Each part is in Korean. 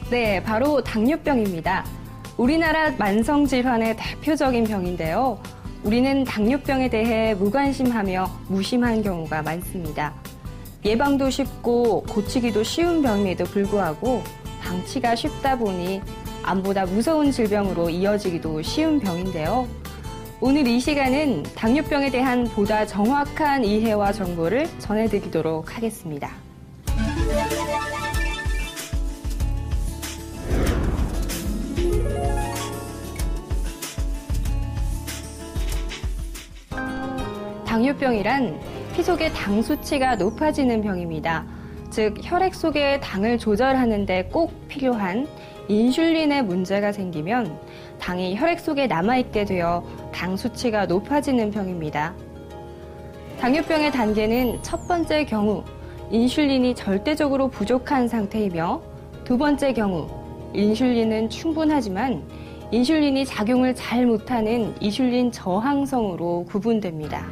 네, 바로 당뇨병입니다. 우리나라 만성질환의 대표적인 병인데요. 우리는 당뇨병에 대해 무관심하며 무심한 경우가 많습니다. 예방도 쉽고 고치기도 쉬운 병임에도 불구하고 방치가 쉽다 보니 암보다 무서운 질병으로 이어지기도 쉬운 병인데요. 오늘 이 시간은 당뇨병에 대한 보다 정확한 이해와 정보를 전해드리도록 하겠습니다. 당뇨병이란 피 속의 당 수치가 높아지는 병입니다. 즉, 혈액 속의 당을 조절하는 데 꼭 필요한 인슐린에 문제가 생기면 당이 혈액 속에 남아있게 되어 당 수치가 높아지는 병입니다. 당뇨병의 단계는 첫 번째 경우, 인슐린이 절대적으로 부족한 상태이며 두 번째 경우, 인슐린은 충분하지만 인슐린이 작용을 잘 못하는 이슐린 저항성으로 구분됩니다.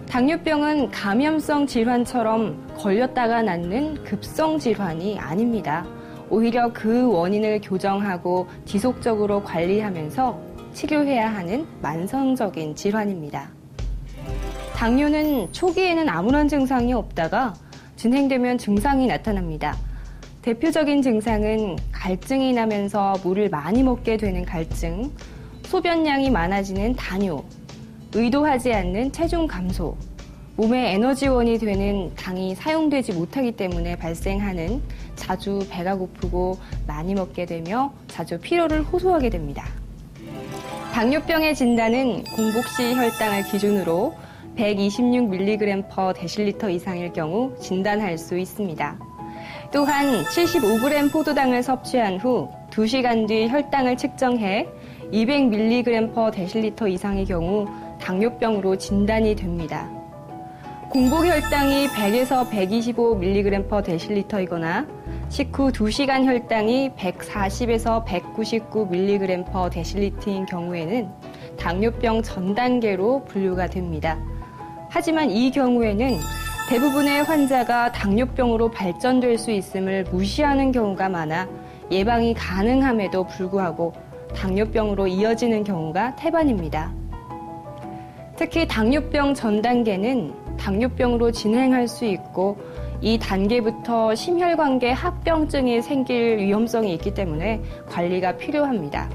당뇨병은 감염성 질환처럼 걸렸다가 낫는 급성 질환이 아닙니다. 오히려 그 원인을 교정하고 지속적으로 관리하면서 치료해야 하는 만성적인 질환입니다. 당뇨는 초기에는 아무런 증상이 없다가 진행되면 증상이 나타납니다. 대표적인 증상은 갈증이 나면서 물을 많이 먹게 되는 갈증, 소변량이 많아지는 다뇨, 의도하지 않는 체중 감소, 몸의 에너지원이 되는 당이 사용되지 못하기 때문에 발생하는 자주 배가 고프고 많이 먹게 되며 자주 피로를 호소하게 됩니다. 당뇨병의 진단은 공복시 혈당을 기준으로 126mg/dL 이상일 경우 진단할 수 있습니다. 또한 75g 포도당을 섭취한 후 2시간 뒤 혈당을 측정해 200mg/dL 이상의 경우 당뇨병으로 진단이 됩니다. 공복 혈당이 100에서 125mg/dL이거나 식후 2시간 혈당이 140에서 199mg/dL인 경우에는 당뇨병 전 단계로 분류가 됩니다. 하지만 이 경우에는 대부분의 환자가 당뇨병으로 발전될 수 있음을 무시하는 경우가 많아 예방이 가능함에도 불구하고 당뇨병으로 이어지는 경우가 태반입니다. 특히 당뇨병 전 단계는 당뇨병으로 진행할 수 있고 이 단계부터 심혈관계 합병증이 생길 위험성이 있기 때문에 관리가 필요합니다.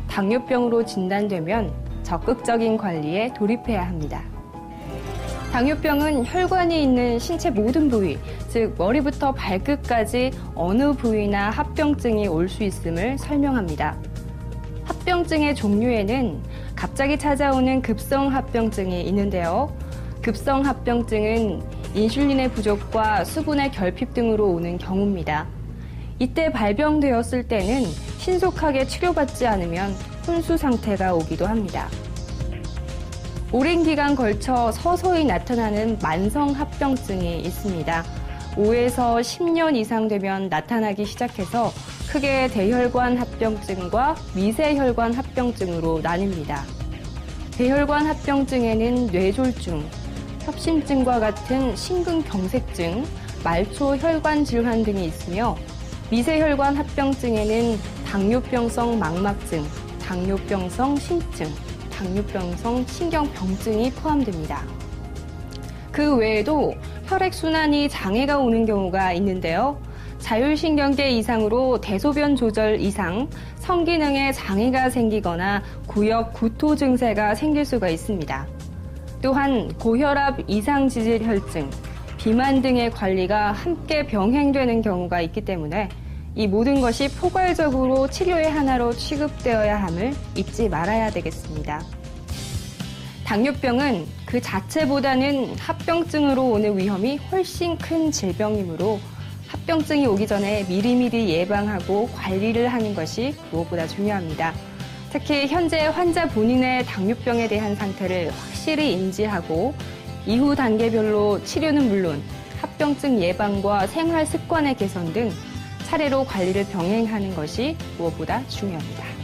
당뇨병으로 진단되면 적극적인 관리에 돌입해야 합니다. 당뇨병은 혈관이 있는 신체 모든 부위, 즉 머리부터 발끝까지 어느 부위나 합병증이 올 수 있음을 설명합니다. 합병증의 종류에는 갑자기 찾아오는 급성 합병증이 있는데요. 급성 합병증은 인슐린의 부족과 수분의 결핍 등으로 오는 경우입니다. 이때 발병되었을 때는 신속하게 치료받지 않으면 혼수 상태가 오기도 합니다. 오랜 기간 걸쳐 서서히 나타나는 만성 합병증이 있습니다. 5에서 10년 이상 되면 나타나기 시작해서 크게 대혈관 합병증과 미세혈관 합병증으로 나뉩니다. 대혈관 합병증에는 뇌졸중, 협심증과 같은 심근경색증, 말초혈관 질환 등이 있으며 미세혈관 합병증에는 당뇨병성 망막증, 당뇨병성 심증, 당뇨병성 신경병증이 포함됩니다. 그 외에도 혈액순환이 장애가 오는 경우가 있는데요. 자율신경계 이상으로 대소변 조절 이상, 성기능에 장애가 생기거나 구역 구토 증세가 생길 수가 있습니다. 또한 고혈압 이상 지질 혈증, 비만 등의 관리가 함께 병행되는 경우가 있기 때문에 이 모든 것이 포괄적으로 치료의 하나로 취급되어야 함을 잊지 말아야 되겠습니다. 당뇨병은 그 자체보다는 합병증으로 오는 위험이 훨씬 큰 질병이므로 합병증이 오기 전에 미리미리 예방하고 관리를 하는 것이 무엇보다 중요합니다. 특히 현재 환자 본인의 당뇨병에 대한 상태를 확실히 인지하고 이후 단계별로 치료는 물론 합병증 예방과 생활 습관의 개선 등 차례로 관리를 병행하는 것이 무엇보다 중요합니다.